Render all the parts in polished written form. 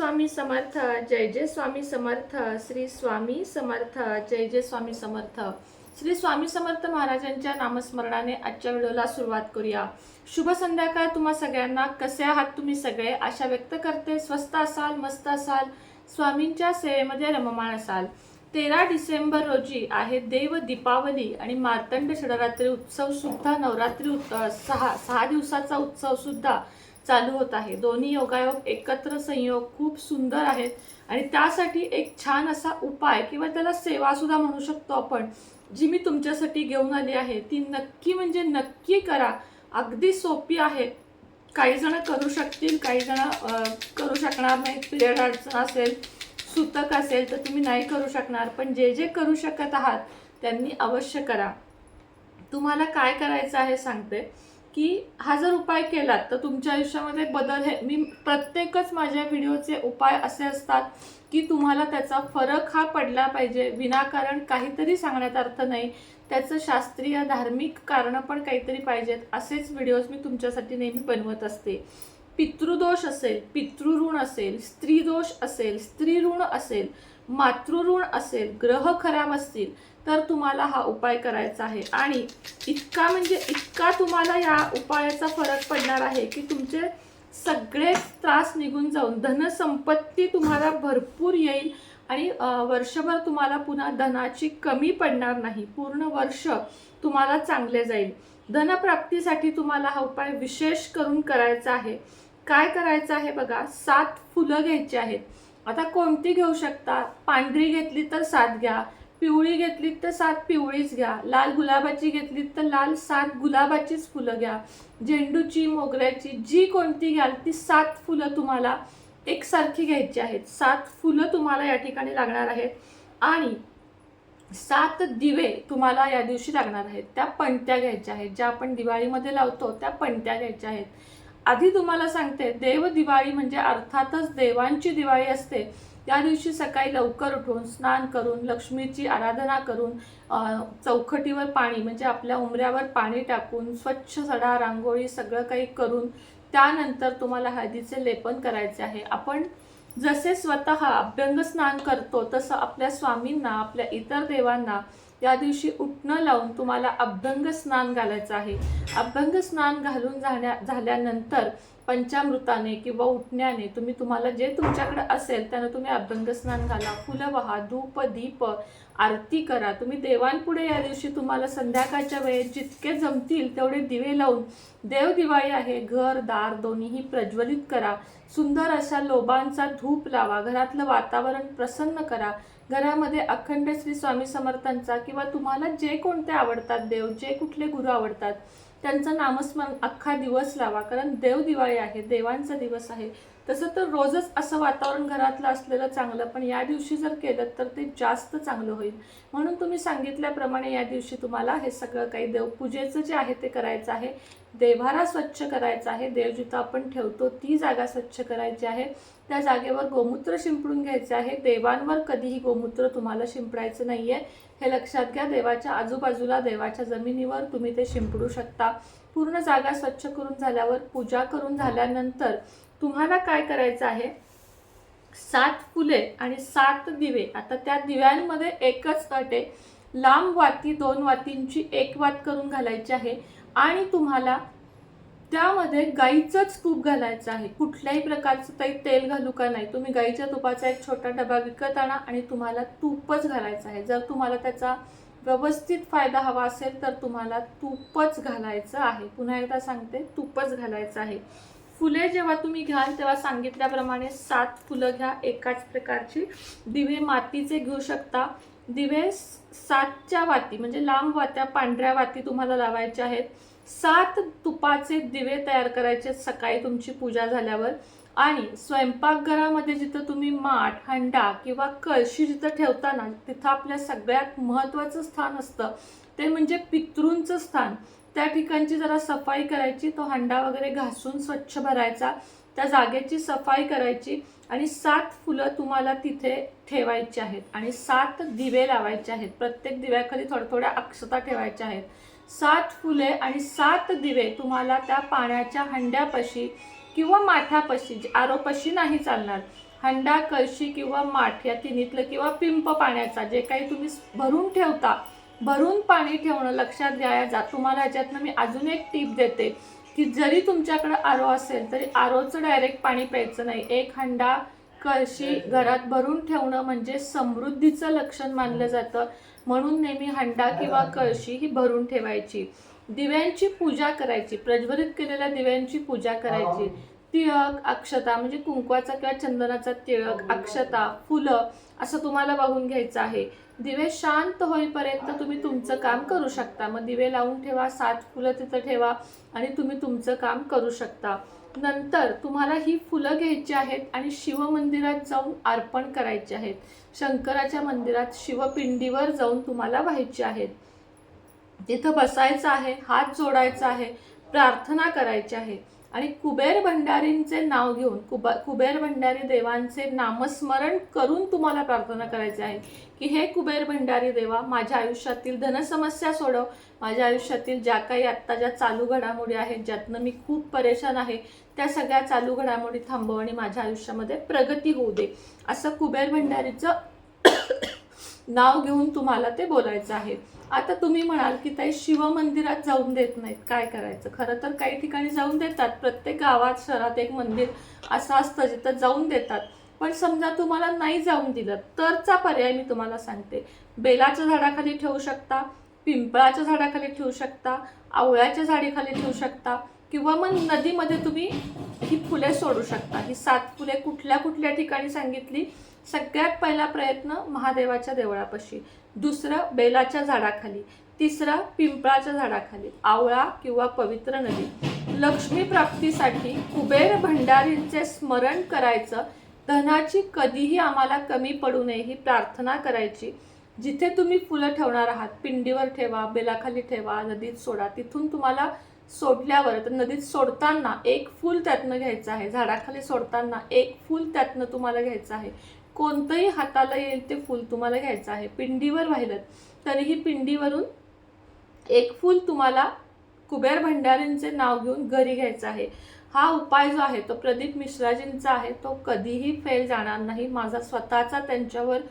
स्वामी समर्थ, जय जय स्वामी समर्थ, श्री स्वामी समर्थ, जय जय स्वामी समर्थ. श्री स्वामी समर्थ महाराजांच्या नामस्मरणाने आजच्या व्हिडिओला सुरुवात करूया. शुभ संध्याकाळ तुम्हा सगळ्यांना. कसे आहात तुम्ही सगळे? आशा व्यक्त करते स्वस्त असाल, मस्त असाल, स्वामींच्या सेवेमध्ये रममाण असाल. 13 डिसेंबर रोजी आहे देव दीपावली आणि मार्तंड षडरात्री उत्सव सुद्धा, नवरात्री सहा दिवसाचा उत्सव सुद्धा चालू होत आहे. दोन्ही योगायोग एकत्र संयोग खूप सुंदर आहेत आणि त्यासाठी एक छान असा उपाय किंवा त्याला सेवा सुद्धा म्हणू शकतो आपण, जी मी तुमच्यासाठी घेऊन आली आहे. ती नक्की म्हणजे नक्की करा. अगदी सोपी आहे. काही जण करू शकतील, काही जण करू शकणार नाही. पिरियड अडचण असेल, सुतक असेल तर तुम्ही नाही करू शकणार, पण जे जे करू शकत आहात त्यांनी अवश्य करा. तुम्हाला काय करायचं आहे सांगते की हा जर उपाय केलात तर तुमच्या आयुष्यामध्ये बदल हे मी प्रत्येकच माझ्या व्हिडिओचे उपाय असे असतात की तुम्हाला त्याचा फरक हा पडला पाहिजे. विनाकारण काहीतरी सांगण्यात अर्थ नाही. त्याचं शास्त्रीय धार्मिक कारणं पण काहीतरी पाहिजेत. असेच व्हिडिओज मी तुमच्यासाठी नेहमी बनवत असते. पितृदोष असेल, पितृऋण असेल, स्त्री दोष असेल, स्त्री ऋण असेल, मातृऋण असेल, ग्रह खराब असतील तर तुम्हाला हा उपाय करायचा आहे. आणि इतका म्हणजे इतका तुम्हाला या उपायाचा फरक पडणार आहे की तुमचे सगळे त्रास निघून जाऊन धनसंपत्ती तुम्हाला भरपूर येईल आणि वर्षभर तुम्हाला पुन्हा धनाची कमी पडणार नाही. पूर्ण वर्ष तुम्हाला चांगले जाईल. धनप्राप्तीसाठी तुम्हाला हा उपाय विशेष करून करायचा आहे. काय करायचं आहे बघा, 7 फुलं घ्यायची आहेत. आता कोणती घेऊ शकता? पांढरी घेतली तर 7 घ्या, पिवळी घेतलीत तर 7 पिवळीच घ्या, लाल गुलाबाची घेतलीत तर लाल 7 गुलाबाचीच फुलं घ्या, झेंडूची, मोगऱ्याची, जी कोणती घ्याल ती 7 फुलं तुम्हाला एकसारखी घ्यायची आहेत. 7 फुलं तुम्हाला या ठिकाणी लागणार आहेत आणि 7 दिवे तुम्हाला या दिवशी लागणार आहेत. त्या पणत्या घ्यायच्या आहेत, ज्या आपण दिवाळीमध्ये लावतो त्या पणत्या घ्यायच्या आहेत. आधी तुम्हाला सांगते, देव दिवाळी म्हणजे अर्थातच देवांची दिवाळी असते. त्या दिवशी सकाळी लवकर उठून स्नान करून लक्ष्मीची आराधना करून चौखटीवर पाणी म्हणजे आपल्या उंबऱ्यावर पाणी टाकून स्वच्छ सडा रांगोळी सगळं काही करून त्यानंतर तुम्हाला हळदीचे लेपन करायचे आहे. आपण जसे स्वतः अभ्यंग स्नान करतो तसं आपल्या स्वामींना, आपल्या इतर देवांना या दिवशी उटणं लावून तुम्हाला अभ्यंग स्नान घालायचं आहे. अभ्यंग स्नान घालून झाल्यानंतर पंचामृताने किंवा उठण्याने तुम्हाला जे तुमच्याकडे असेल त्यानं तुम्ही अभ्यंग स्नान घाला. फुलं वाहा, धूप दीप आरती करा. तुम्ही देवांपुढे या दिवशी तुम्हाला संध्याकाळच्या वेळेत जितके जमतील तेवढे दिवे लावून, देव दिवाळी आहे, घर दार दोन्हीही प्रज्वलित करा. सुंदर अशा लोबांचा धूप लावा. घरातलं वातावरण प्रसन्न करा. घरामध्ये अखंड श्री स्वामी समर्थांचा किंवा तुम्हाला जे कोणते आवडतात देव, जे कुठले गुरु आवडतात त्यांचं नामस्मरण अख्खा दिवस लावा. कारण देव दिवाळी आहे, देवांचा दिवस आहे. तसं तर रोजच असं वातावरण घरातलं असलेलं चांगलं, पण या दिवशी जर केलं तर ते जास्त चांगलं होईल. म्हणून तुम्ही सांगितल्याप्रमाणे या दिवशी तुम्हाला हे सगळं काही देवपूजेचं जे आहे ते करायचं आहे. देव्हारा स्वच्छ करायचा आहे. देव जिथं आपण ठेवतो ती जागा स्वच्छ करायची आहे. त्या जागेवर गोमूत्र शिंपडून घ्यायचे आहे. देवांवर कधीही गोमूत्र तुम्हाला शिंपडायचं नाहीये, हे लक्षात घ्या. देवाच्या आजूबाजूला, देवाच्या जमिनीवर तुम्ही ते शिंपडू शकता. पूर्ण जागा स्वच्छ करून झाल्यावर, पूजा करून झाल्यानंतर तुम्हाला काय करायचं आहे, 7 फुले आणि 7 दिवे. आता त्या दिव्यांमध्ये एकच अट आहे, लांब वाती 2 वातींची 1 वात करून घालायची आहे आणि तुम्हाला त्यामध्ये गाईचंच तूप घालायचं आहे. कुठल्याही प्रकारचं काही तेल घालू का नाही. तुम्ही गाईच्या तुपाचा एक छोटा डबा विकत आणा आणि तुम्हाला तूपच घालायचं आहे. जर तुम्हाला त्याचा व्यवस्थित फायदा हवा असेल तर तुम्हाला तूपच घालायचं आहे. पुन्हा एकदा सांगते, तूपच घालायचं आहे. फुले जेव्हा तुम्ही घ्याल तेव्हा सांगितल्याप्रमाणे 7 फुलं घ्या एकाच प्रकारची. दिवे मातीचे घेऊ शकता. दिवे 7च्या वाती म्हणजे लांब वात्या, पांढऱ्या वाती तुम्हाला लावायच्या आहेत. 7 तुपाचे दिवे तयार करायचे सकाळी तुमची पूजा झाल्यावर. आणि स्वयंपाकघरामध्ये जिथं तुम्ही माठ, हंडा किंवा कळशी जिथं ठेवता ना, तिथं आपल्या सगळ्यात महत्त्वाचं स्थान असतं ते म्हणजे पितृंचं स्थान. त्या ठिकाणची जरा सफाई करायची. तो हंडा वगैरे घासून स्वच्छ भरायचा, त्या जागेची सफाई करायची आणि 7 फुलं तुम्हाला तिथे ठेवायची आहेत आणि 7 दिवे लावायचे आहेत. प्रत्येक दिव्याखाली थोड्या अक्षता ठेवायच्या आहेत. 7 फुले आणि 7 दिवे तुम्हाला त्या पाण्याच्या हंड्यापाशी किंवा माठापाशी, आरोपाशी नाही चालणार. हंडा, कळशी किंवा माठ या तिन्हीतलं किंवा पिंप पाण्याचा जे काही तुम्ही भरून ठेवता, भरून पाणी ठेवणं लक्षात घ्या. तुम्हाला ह्याच्यातनं मी अजून एक टीप देते की जरी तुमच्याकडे आरो असेल तरी आरोचं डायरेक्ट पाणी प्यायचं नाही. एक हंडा, कळशी घरात भरून ठेवणं म्हणजे समृद्धीचं लक्षण मानलं जातं. म्हणून नेहमी हंडा किंवा कळशी ही भरून ठेवायची. दिव्यांची पूजा करायची, प्रज्वलित केलेल्या दिव्यांची पूजा करायची. तिळक, अक्षता म्हणजे कुंकवाचा किंवा चंदनाचा तिळक, अक्षता, फुलं असं तुम्हाला बघून घ्यायचं आहे. दिवे शांत होईपर्यंत तुम्ही तुमचं काम करू शकता. मग दिवे लावून ठेवा, 7 फुलं तिथं ठेवा आणि तुम्ही तुमचं काम करू शकता. नंतर तुम्हाला ही फुलं घ्यायची आहेत आणि शिवमंदिरात जाऊन अर्पण करायचे आहेत. शंकराच्या मंदिरात शिवपिंडीवर जाऊन तुम्हाला व्हायचे आहेत. तिथं बसायचं आहे, हात जोडायचा आहे, प्रार्थना करायची आहे आणि कुबेर भंडारींचे नाव घेऊन कुबेर भंडारी देवांचे नामस्मरण करून तुम्हाला प्रार्थना करायची आहे की हे कुबेर भंडारी देवा, माझ्या आयुष्यातील धनसमस्या सोडव. माझ्या आयुष्यातील ज्या काही आत्ता ज्या चालू घडामोडी आहेत, ज्यातनं मी खूप परेशान आहे, त्या सगळ्या चालू घडामोडी थांबव आणि माझ्या आयुष्यामध्ये प्रगती होऊ दे. असं कुबेर भंडारीचं नाव घेऊन तुम्हाला ते बोलायचं आहे. आता तुम्ही म्हणाल की ताई शिवमंदिरात जाऊन देत नाहीत, काय करायचं? खरं तर काही ठिकाणी जाऊन देतात. प्रत्येक गावात, शहरात एक मंदिर असं असतं जिथं जाऊन देतात. पण समजा तुम्हाला नाही जाऊन दिलं तरचा पर्याय मी तुम्हाला सांगते. बेलाच्या झाडाखाली ठेवू शकता, पिंपळाच्या झाडाखाली ठेवू शकता, आवळ्याच्या झाडीखाली ठेवू शकता किंवा मग नदीमध्ये तुम्ही ही फुले सोडू शकता. ही 7 फुले कुठल्या कुठल्या ठिकाणी सांगितली. सगळ्यात पहिला प्रयत्न महादेवाच्या देवळापाशी, दुसरं बेलाच्या झाडाखाली, तिसरं पिंपळाच्या झाडाखाली, आवळा किंवा पवित्र नदी. लक्ष्मी प्राप्तीसाठी कुबेर भंडारींचे स्मरण करायचं. धनाची कधीही आम्हाला कमी पडू नये ही प्रार्थना करायची. जिथे तुम्ही फुलं ठेवणार आहात, पिंडीवर ठेवा, बेलाखाली ठेवा, नदीत सोडा. तिथून तुम्हाला सोडल्यावर, तर नदीत सोडताना एक फूल त्यातनं घ्यायचं आहे, झाडाखाली सोडताना एक फूल त्यातनं तुम्हाला घ्यायचं आहे. कोणतंही हाताला येईल ते फूल तुम्हाला घ्यायचं आहे. पिंडीवर वाहिलं तरीही पिंडीवरून एक फूल तुम्हाला कुबेर भंडारींचे नाव घेऊन घरी घ्यायचं आहे. हा उपाय जो आहे तो प्रदीप मिश्राजींचा आहे, तो कधीही फेल जाणार नाही. माझा स्वतःचा त्यांच्यावर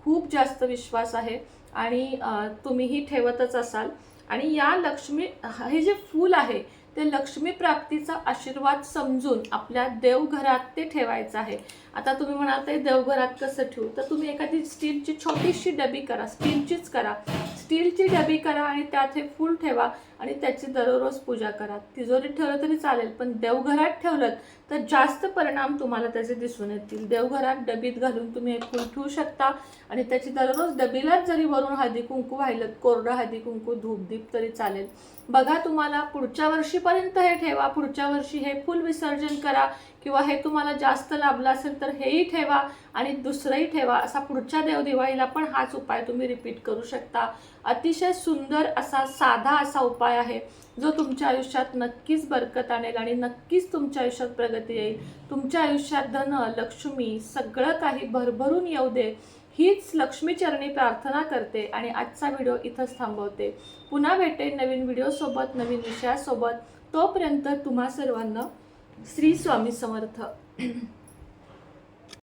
खूप जास्त विश्वास आहे आणि तुम्हीही ठेवतच असाल. आणि या लक्ष्मी, हे जे फूल आहे ते लक्ष्मी प्राप्तीचा आशीर्वाद समजून आपल्या देवघरात ते ठेवायचं आहे. आता तुम्ही म्हणाल ते देवघरात कसं ठेवू, तर तुम्ही एखादी स्टीलची छोटीशी डबी करा, स्टीलचीच करा, स्टीलची डबी करा आणि त्यात हे फूल ठेवा आणि त्याची दररोज पूजा करा. तिजोरीत ठेवलं तरी चालेल, पण देवघरात ठेवलं तर जास्त परिणाम तुम्हाला त्याचे दिसून येतील. देवघरात डबीत घालून तुम्ही हे फूल ठेवू शकता आणि त्याची दररोज डबीलाच जरी वरून हळदी कुंकू वाहिलं, कोरडं हळदी कुंकू धूपदीप तरी चालेल. बघा, तुम्हाला पुढच्या वर्षीपर्यंत हे ठेवा, पुढच्या वर्षी हे फूल विसर्जन करा किंवा हे तुम्हाला जास्त लाभलं असेल तर हेही ठेवा आणि दुसरंही ठेवा. असा पुढच्या देवदिवाळीला पण हाच उपाय तुम्ही रिपीट करू शकता. अतिशय सुंदर असा साधा असा उपाय आहे जो तुमच्या आयुष्यात नक्कीच बरकत आणेल आणि नक्कीच तुमच्या आयुष्यात प्रगती येईल. तुमच्या आयुष्यात धन, लक्ष्मी सगळं काही भरभरून येऊ दे हीच लक्ष्मीचरणी प्रार्थना करते आणि आजचा व्हिडिओ इथंच थांबवते. पुन्हा भेटेन नवीन व्हिडिओसोबत, नवीन विषयासोबत. तोपर्यंत तुम्हा सर्वांना श्री स्वामी समर्थ.